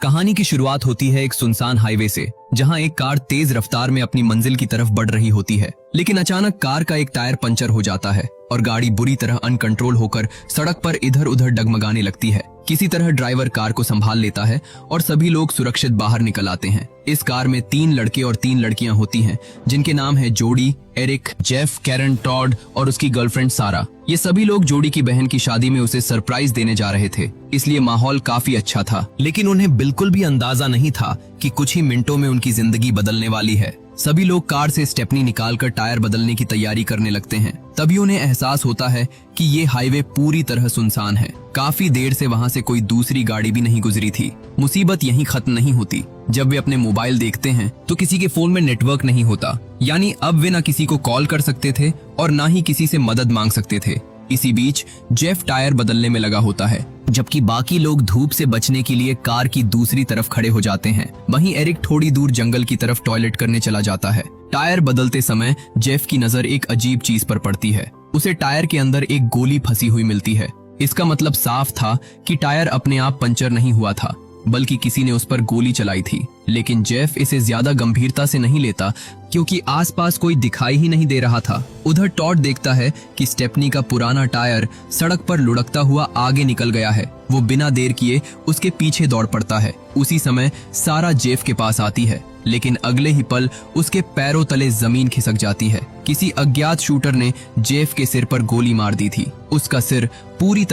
कहानी की शुरुआत होती है एक सुनसान हाईवे से, जहां एक कार तेज रफ्तार में अपनी मंजिल की तरफ बढ़ रही होती है। लेकिन अचानक कार का एक टायर पंचर हो जाता है और गाड़ी बुरी तरह अनकंट्रोल होकर सड़क पर इधर उधर डगमगाने लगती है। किसी तरह ड्राइवर कार को संभाल लेता है और सभी लोग सुरक्षित बाहर निकल आते हैं। इस कार में 3 लड़के और 3 लड़कियां होती हैं, जिनके नाम है जोडी, एरिक, जेफ, कैरन, टॉड और उसकी गर्लफ्रेंड सारा। ये सभी लोग जोडी की बहन की शादी में उसे सरप्राइज देने जा रहे थे, इसलिए माहौल काफी अच्छा था। लेकिन उन्हें बिल्कुल भी अंदाजा नहीं था कि कुछ ही मिनटों में उनकी जिंदगी बदलने वाली है। सभी लोग कार से स्टेपनी निकालकर टायर बदलने की तैयारी करने लगते हैं। तभी उन्हें एहसास होता है कि ये हाईवे पूरी तरह सुनसान है। काफी देर से वहां से कोई दूसरी गाड़ी भी नहीं गुजरी थी। मुसीबत यहीं खत्म नहीं होती। जब वे अपने मोबाइल देखते हैं तो किसी के फोन में नेटवर्क नहीं होता, यानी अब वे ना किसी को कॉल कर सकते थे और ना ही किसी से मदद मांग सकते थे। इसी बीच जेफ टायर बदलने में लगा होता है, जबकि बाकी लोग धूप से बचने के लिए कार की दूसरी तरफ खड़े हो जाते हैं। वहीं एरिक थोड़ी दूर जंगल की तरफ टॉयलेट करने चला जाता है। टायर बदलते समय जेफ की नजर एक अजीब चीज पर पड़ती है। उसे टायर के अंदर एक गोली फंसी हुई मिलती है। इसका मतलब साफ था कि टायर अपने आप पंचर नहीं हुआ था, बल्कि किसी ने उस पर गोली चलाई थी। लेकिन जेफ इसे ज्यादा गंभीरता से नहीं लेता, क्योंकि आसपास कोई दिखाई ही नहीं दे रहा था। उधर टॉड देखता है कि स्टेपनी का पुराना टायर सड़क पर लुढ़कता हुआ आगे निकल गया है। वो बिना देर किए उसके पीछे दौड़ पड़ता है। उसी समय सारा जेफ के पास आती है, लेकिन अगले ही पल उसके पैरों तले जमीन खिसक जाती है। किसी अज्ञात शूटर ने जेफ के सिर पर गोली मार दी थी। उसका सिर बुरी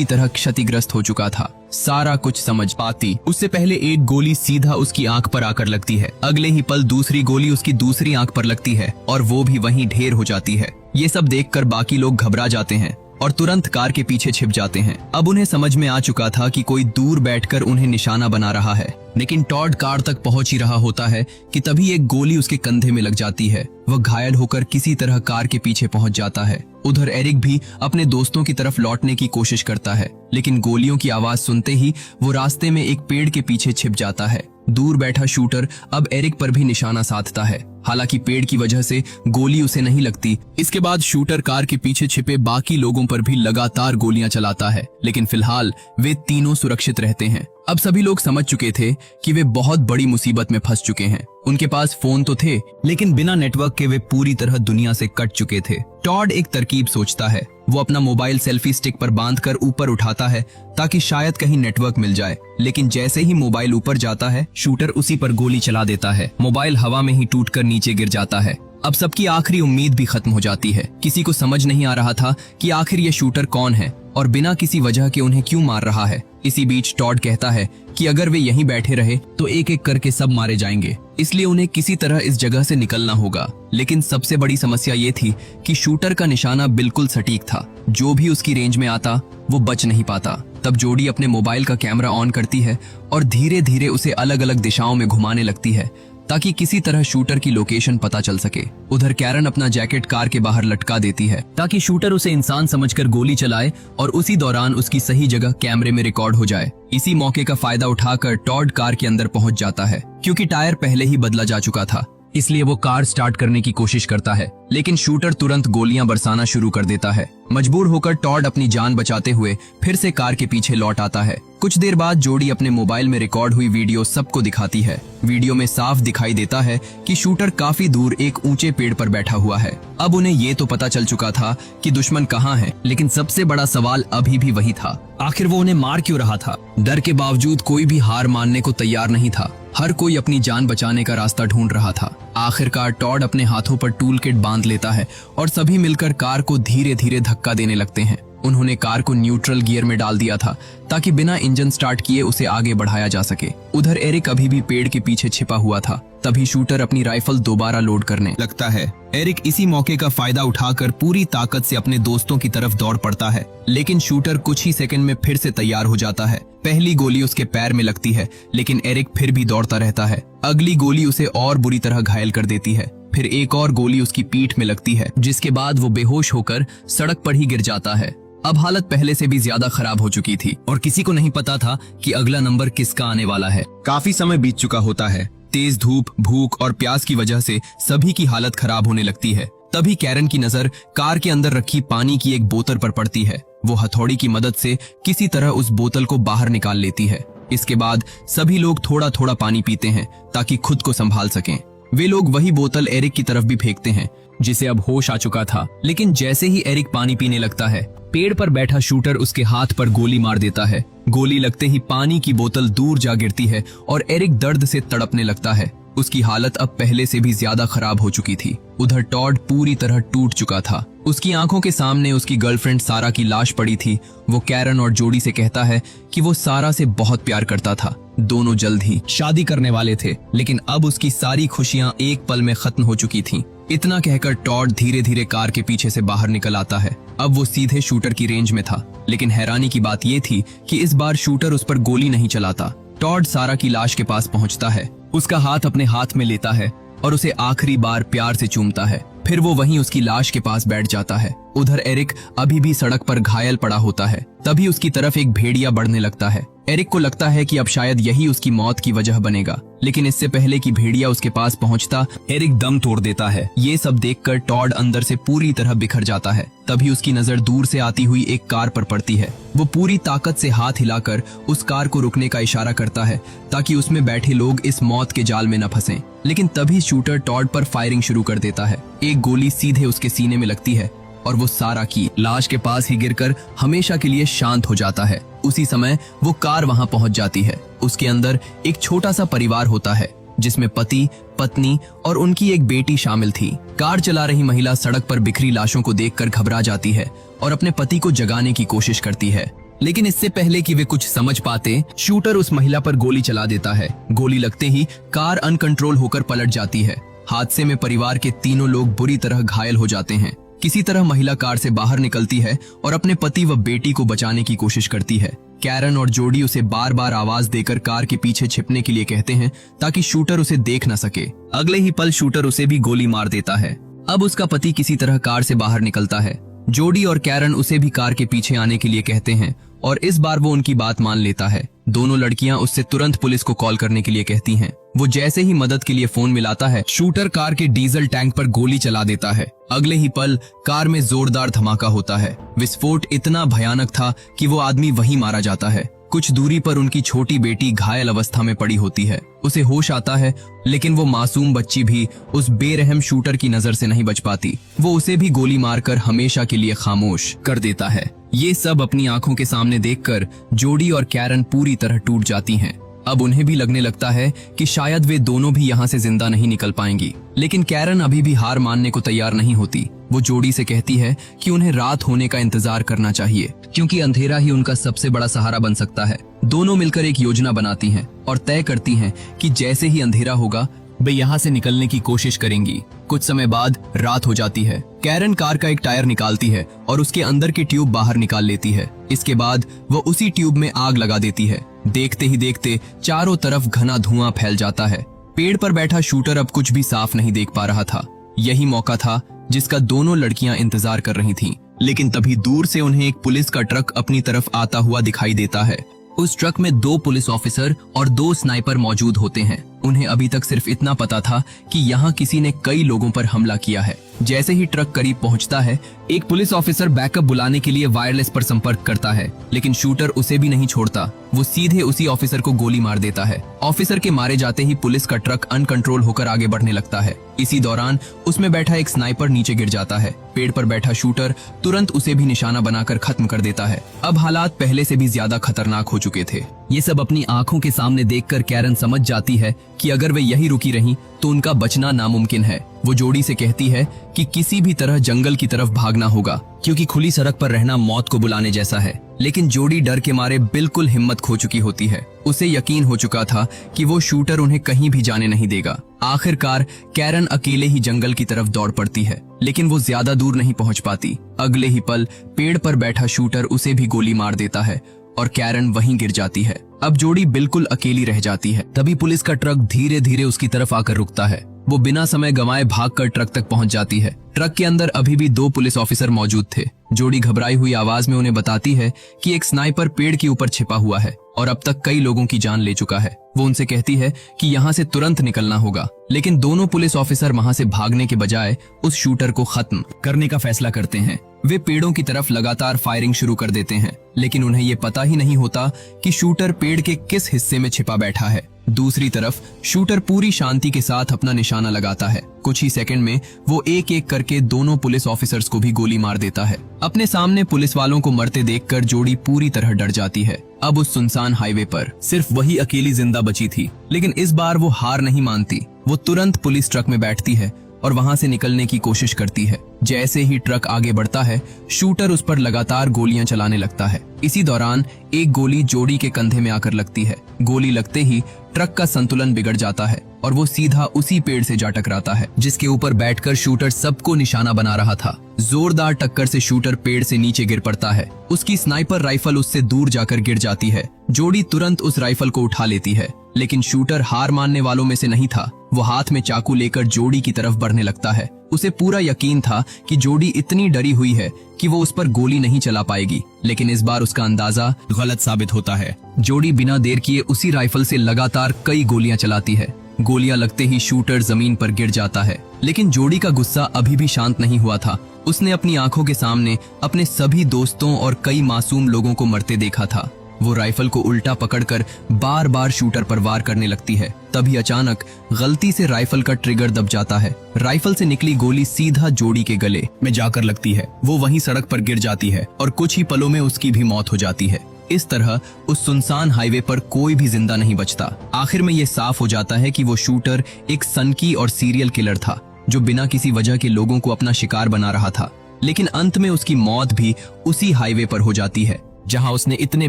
तरह क्षतिग्रस्त हो चुका था। सारा कुछ समझ पाती उससे पहले एक गोली सीधा उसकी आंख पर आकर लगती है। अगले ही पल दूसरी गोली उसकी दूसरी आंख पर लगती है और वो भी वहीं ढेर हो जाती है। ये सब देखकर बाकी लोग घबरा जाते हैं और तुरंत कार के पीछे छिप जाते हैं। अब उन्हें समझ में आ चुका था कि कोई दूर बैठकर उन्हें निशाना बना रहा है। लेकिन टॉड कार तक पहुंच ही रहा होता है कि तभी एक गोली उसके कंधे में लग जाती है। वह घायल होकर किसी तरह कार के पीछे पहुंच जाता है। उधर एरिक भी अपने दोस्तों की तरफ लौटने की कोशिश करता है, लेकिन गोलियों की आवाज सुनते ही वो रास्ते में एक पेड़ के पीछे छिप जाता है। दूर बैठा शूटर अब एरिक पर भी निशाना साधता है। हालांकि पेड़ की वजह से गोली उसे नहीं लगती। इसके बाद शूटर कार के पीछे छिपे बाकी लोगों पर भी लगातार गोलियां चलाता है, लेकिन फिलहाल वे तीनों सुरक्षित रहते हैं। अब सभी लोग समझ चुके थे कि वे बहुत बड़ी मुसीबत में फंस चुके हैं। उनके पास फोन तो थे, लेकिन बिना नेटवर्क के वे पूरी तरह दुनिया से कट चुके थे। टॉड एक तरकीब सोचता है। वो अपना मोबाइल सेल्फी स्टिक पर बांधकर ऊपर उठाता है ताकि शायद कहीं नेटवर्क मिल जाए। लेकिन जैसे ही मोबाइल ऊपर जाता है, शूटर उसी पर गोली चला देता है। मोबाइल हवा में ही टूटकर नीचे गिर जाता है। अब सबकी आखिरी उम्मीद भी खत्म हो जाती है। किसी को समझ नहीं आ रहा था कि आखिर ये शूटर कौन है और बिना किसी वजह के उन्हें क्यों मार रहा है। इसी बीच टॉड कहता है कि अगर वे यहीं बैठे रहे तो एक एक करके सब मारे जाएंगे, इसलिए उन्हें किसी तरह इस जगह से निकलना होगा। लेकिन सबसे बड़ी समस्या ये थी कि शूटर का निशाना बिल्कुल सटीक था। जो भी उसकी रेंज में आता वो बच नहीं पाता। तब जोडी अपने मोबाइल का कैमरा ऑन करती है और धीरे धीरे उसे अलग अलग दिशाओं में घुमाने लगती है ताकि किसी तरह शूटर की लोकेशन पता चल सके। उधर कैरन अपना जैकेट कार के बाहर लटका देती है ताकि शूटर उसे इंसान समझकर गोली चलाए और उसी दौरान उसकी सही जगह कैमरे में रिकॉर्ड हो जाए। इसी मौके का फायदा उठाकर टॉड कार के अंदर पहुंच जाता है। क्योंकि टायर पहले ही बदला जा चुका था, इसलिए वो कार स्टार्ट करने की कोशिश करता है, लेकिन शूटर तुरंत गोलियां बरसाना शुरू कर देता है। मजबूर होकर टॉड अपनी जान बचाते हुए फिर से कार के पीछे लौट आता है। कुछ देर बाद जोडी अपने मोबाइल में रिकॉर्ड हुई वीडियो सबको दिखाती है। वीडियो में साफ दिखाई देता है कि शूटर काफी दूर एक ऊंचे पेड़ पर बैठा हुआ है। अब उन्हें ये तो पता चल चुका था कि दुश्मन कहाँ है, लेकिन सबसे बड़ा सवाल अभी भी वही था, आखिर वो उन्हें मार क्यों रहा था। डर के बावजूद कोई भी हार मानने को तैयार नहीं था। हर कोई अपनी जान बचाने का रास्ता ढूंढ रहा था। आखिरकार टॉड अपने हाथों पर टूल किट बांध लेता है और सभी मिलकर कार को धीरे धीरे धक्का देने लगते हैं। उन्होंने कार को न्यूट्रल गियर में डाल दिया था ताकि बिना इंजन स्टार्ट किए उसे आगे बढ़ाया जा सके। उधर एरिक अभी भी पेड़ के पीछे छिपा हुआ था। तभी शूटर अपनी राइफल दोबारा लोड करने लगता है। एरिक इसी मौके का फायदा उठाकर पूरी ताकत से अपने दोस्तों की तरफ दौड़ पड़ता है, लेकिन शूटर कुछ ही सेकंड में फिर से तैयार हो जाता है। पहली गोली उसके पैर में लगती है, लेकिन एरिक फिर भी दौड़ता रहता है। अगली गोली उसे और बुरी तरह घायल कर देती है। फिर एक और गोली उसकी पीठ में लगती है, जिसके बाद वो बेहोश होकर सड़क पर ही गिर जाता है। अब हालत पहले से भी ज्यादा खराब हो चुकी थी और किसी को नहीं पता था कि अगला नंबर किसका आने वाला है। काफी समय बीत चुका होता है। तेज धूप, भूख और प्यास की वजह से सभी की हालत खराब होने लगती है। तभी कैरन की नजर कार के अंदर रखी पानी की एक बोतल पर पड़ती है। वो हथौड़ी की मदद से किसी तरह उस बोतल को बाहर निकाल लेती है। इसके बाद सभी लोग थोड़ा थोड़ा पानी पीते हैं ताकि खुद को संभाल सकें। वे लोग वही बोतल एरिक की तरफ भी फेंकते हैं जिसे अब होश आ चुका था। लेकिन जैसे ही एरिक पानी पीने लगता है, पेड़ पर बैठा शूटर उसके हाथ पर गोली मार देता है। गोली लगते ही पानी की बोतल दूर जा गिरती है और एरिक दर्द से तड़पने लगता है। उसकी हालत अब पहले से भी ज्यादा खराब हो चुकी थी। उधर टॉड पूरी तरह टूट चुका था। उसकी आंखों के सामने उसकी गर्लफ्रेंड सारा की लाश पड़ी थी। वो कैरन और जोडी से कहता है कि वो सारा से बहुत प्यार करता था। दोनों जल्द ही शादी करने वाले थे, लेकिन अब उसकी सारी खुशियां एक पल में खत्म हो चुकी थीं। इतना कहकर टॉड धीरे धीरे कार के पीछे से बाहर निकल आता है। अब वो सीधे शूटर की रेंज में था, लेकिन हैरानी की बात ये थी कि इस बार शूटर उस पर गोली नहीं चलाता। टॉड सारा की लाश के पास पहुंचता है, उसका हाथ अपने हाथ में लेता है और उसे आखिरी बार प्यार से चूमता है। फिर वो वहीं उसकी लाश के पास बैठ जाता है। उधर एरिक अभी भी सड़क पर घायल पड़ा होता है। तभी उसकी तरफ एक भेड़िया बढ़ने लगता है। एरिक को लगता है कि अब शायद यही उसकी मौत की वजह बनेगा, लेकिन इससे पहले कि भेड़िया उसके पास पहुंचता, एरिक दम तोड़ देता है। ये सब देखकर टॉड अंदर से पूरी तरह बिखर जाता है। तभी उसकी नजर दूर से आती हुई एक कार पर पड़ती है। वो पूरी ताकत से हाथ हिलाकर उस कार को रुकने का इशारा करता है ताकि उसमें बैठे लोग इस मौत के जाल में न फंसें। लेकिन तभी शूटर टॉड पर फायरिंग शुरू कर देता है। एक गोली सीधे उसके सीने में लगती है और वो सारा की लाश के पास ही गिरकर हमेशा के लिए शांत हो जाता है। उसी समय वो कार वहां पहुंच जाती है। उसके अंदर एक छोटा सा परिवार होता है जिसमें पति, पत्नी और उनकी एक बेटी शामिल थी। कार चला रही महिला सड़क पर बिखरी लाशों को देखकर घबरा जाती है और अपने पति को जगाने की कोशिश करती है, लेकिन इससे पहले कि वे कुछ समझ पाते, शूटर उस महिला पर गोली चला देता है। गोली लगते ही कार अनकंट्रोल होकर पलट जाती है। हादसे में परिवार के तीनों लोग बुरी तरह घायल हो जाते हैं। किसी तरह महिला कार से बाहर निकलती है और अपने पति व बेटी को बचाने की कोशिश करती है। कैरन और जोडी उसे बार बार आवाज देकर कार के पीछे छिपने के लिए कहते हैं ताकि शूटर उसे देख न सके। अगले ही पल शूटर उसे भी गोली मार देता है। अब उसका पति किसी तरह कार से बाहर निकलता है। जोडी और कैरन उसे भी कार के पीछे आने के लिए कहते हैं और इस बार वो उनकी बात मान लेता है। दोनों लड़कियां उससे तुरंत पुलिस को कॉल करने के लिए कहती हैं। वो जैसे ही मदद के लिए फोन मिलाता है, शूटर कार के डीजल टैंक पर गोली चला देता है। अगले ही पल कार में जोरदार धमाका होता है। विस्फोट इतना भयानक था कि वो आदमी वहीं मारा जाता है। कुछ दूरी पर उनकी छोटी बेटी घायल अवस्था में पड़ी होती है। उसे होश आता है, लेकिन वो मासूम बच्ची भी उस बेरहम शूटर की नजर से नहीं बच पाती। वो उसे भी गोली मारकर हमेशा के लिए खामोश कर देता है। ये सब अपनी आंखों के सामने देखकर जोडी और कैरन पूरी तरह टूट जाती हैं। अब उन्हें भी लगने लगता है कि शायद वे दोनों भी यहाँ से जिंदा नहीं निकल पाएंगी, लेकिन कैरन अभी भी हार मानने को तैयार नहीं होती। वो जोडी से कहती है कि उन्हें रात होने का इंतजार करना चाहिए, क्योंकि अंधेरा ही उनका सबसे बड़ा सहारा बन सकता है। दोनों मिलकर एक योजना बनाती हैं और तय करती हैं कि जैसे ही अंधेरा होगा वे यहाँ से निकलने की कोशिश करेंगी। कुछ समय बाद रात हो जाती है। कैरन कार का एक टायर निकालती है और उसके अंदर की ट्यूब बाहर निकाल लेती है। इसके बाद वो उसी ट्यूब में आग लगा देती है। देखते ही देखते चारों तरफ घना धुआं फैल जाता है। पेड़ पर बैठा शूटर अब कुछ भी साफ नहीं देख पा रहा था। यही मौका था जिसका दोनों लड़कियां इंतजार कर रही थीं। लेकिन तभी दूर से उन्हें एक पुलिस का ट्रक अपनी तरफ आता हुआ दिखाई देता है। उस ट्रक में 2 पुलिस ऑफिसर और 2 स्नाइपर मौजूद होते हैं। उन्हें अभी तक सिर्फ इतना पता था कि यहाँ किसी ने कई लोगों पर हमला किया है। जैसे ही ट्रक करीब पहुंचता है, एक पुलिस ऑफिसर बैकअप बुलाने के लिए वायरलेस पर संपर्क करता है, लेकिन शूटर उसे भी नहीं छोड़ता। वो सीधे उसी ऑफिसर को गोली मार देता है। ऑफिसर के मारे जाते ही पुलिस का ट्रक अनकंट्रोल होकर आगे बढ़ने लगता है। इसी दौरान उसमें बैठा एक स्नाइपर नीचे गिर जाता है। पेड़ पर बैठा शूटर तुरंत उसे भी निशाना बनाकर खत्म कर देता है। अब हालात पहले से भी ज्यादा खतरनाक हो चुके थे। ये सब अपनी आंखों के सामने देखकर कैरन समझ जाती है कि अगर वे यही रुकी रहीं तो उनका बचना नामुमकिन है। वो जोडी से कहती है कि किसी भी तरह जंगल की तरफ भागना होगा, क्योंकि खुली सड़क पर रहना मौत को बुलाने जैसा है। लेकिन जोडी डर के मारे बिल्कुल हिम्मत खो चुकी होती है। उसे यकीन हो चुका था कि वो शूटर उन्हें कहीं भी जाने नहीं देगा। आखिरकार कैरन अकेले ही जंगल की तरफ दौड़ पड़ती है, लेकिन वो ज्यादा दूर नहीं पहुंच पाती। अगले ही पल पेड़ पर बैठा शूटर उसे भी गोली मार देता है और कैरन वहीं गिर जाती है। अब जोडी बिल्कुल अकेली रह जाती है। तभी पुलिस का ट्रक धीरे धीरे उसकी तरफ आकर रुकता है। वो बिना समय गंवाए भागकर ट्रक तक पहुंच जाती है। ट्रक के अंदर अभी भी 2 पुलिस ऑफिसर मौजूद थे। जोडी घबराई हुई आवाज में उन्हें बताती है कि एक स्नाइपर पेड़ के ऊपर छिपा हुआ है और अब तक कई लोगों की जान ले चुका है। वो उनसे कहती है कि यहाँ से तुरंत निकलना होगा, लेकिन दोनों पुलिस ऑफिसर वहाँ से भागने के बजाय उस शूटर को खत्म करने का फैसला करते हैं। वे पेड़ों की तरफ लगातार फायरिंग शुरू कर देते हैं, लेकिन उन्हें ये पता ही नहीं होता कि शूटर पेड़ के किस हिस्से में छिपा बैठा है। दूसरी तरफ शूटर पूरी शांति के साथ अपना निशाना लगाता है। कुछ ही सेकंड में वो एक एक करके दोनों पुलिस ऑफिसर्स को भी गोली मार देता है। अपने सामने पुलिस वालों को मरते देखकर जोड़ी पूरी तरह डर जाती है। अब उस सुनसान हाईवे पर सिर्फ वही अकेली जिंदा बची थी, लेकिन इस बार वो हार नहीं मानती। वो तुरंत पुलिस ट्रक में बैठती है और वहां से निकलने की कोशिश करती है। जैसे ही ट्रक आगे बढ़ता है, शूटर उस पर लगातार गोलियां चलाने लगता है। इसी दौरान एक गोली जोड़ी के कंधे में आकर लगती है। गोली लगते ही ट्रक का संतुलन बिगड़ जाता है और वो सीधा उसी पेड़ से जा टकराता है जिसके ऊपर बैठकर शूटर सबको निशाना बना रहा था। जोरदार टक्कर से शूटर पेड़ से नीचे गिर पड़ता है। उसकी स्नाइपर राइफल उससे दूर जाकर गिर जाती है। जोड़ी तुरंत उस राइफल को उठा लेती है, लेकिन शूटर हार मानने वालों में से नहीं था। वो हाथ में चाकू लेकर जोड़ी की तरफ बढ़ने लगता है। उसे पूरा यकीन था कि जोड़ी इतनी डरी हुई है कि वो उस पर गोली नहीं चला पाएगी, लेकिन इस बार उसका अंदाजा गलत साबित होता है। जोड़ी बिना देर किए उसी राइफल से लगातार कई गोलियां चलाती है। गोलियां लगते ही शूटर जमीन पर गिर जाता है, लेकिन जोड़ी का गुस्सा अभी भी शांत नहीं हुआ था। उसने अपनी आंखों के सामने अपने सभी दोस्तों और कई मासूम लोगों को मरते देखा था। वो राइफल को उल्टा पकड़कर बार बार शूटर पर वार करने लगती है। तभी अचानक गलती से राइफल का ट्रिगर दब जाता है। राइफल से निकली गोली सीधा जोड़ी के गले में जाकर लगती है। वो वहीं सड़क पर गिर जाती है और कुछ ही पलों में उसकी भी मौत हो जाती है। इस तरह उस सुनसान हाईवे पर कोई भी जिंदा नहीं बचता। आखिर में ये साफ हो जाता है कि वो शूटर एक सनकी और सीरियल किलर था, जो बिना किसी वजह के लोगों को अपना शिकार बना रहा था। लेकिन अंत में उसकी मौत भी उसी हाईवे पर हो जाती है जहां उसने इतने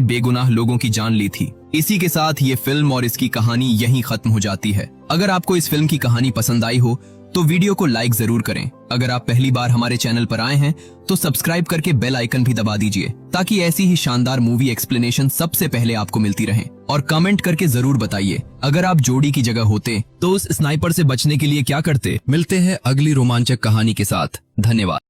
बेगुनाह लोगों की जान ली थी। इसी के साथ ये फिल्म और इसकी कहानी यहीं खत्म हो जाती है। अगर आपको इस फिल्म की कहानी पसंद आई हो तो वीडियो को लाइक जरूर करें। अगर आप पहली बार हमारे चैनल पर आए हैं तो सब्सक्राइब करके बेल आइकन भी दबा दीजिए, ताकि ऐसी ही शानदार मूवी एक्सप्लेनेशन सबसे पहले आपको मिलती रहे। और कमेंट करके जरूर बताइए, अगर आप जोड़ी की जगह होते तो उस स्नाइपर से बचने के लिए क्या करते। मिलते हैं अगली रोमांचक कहानी के साथ। धन्यवाद।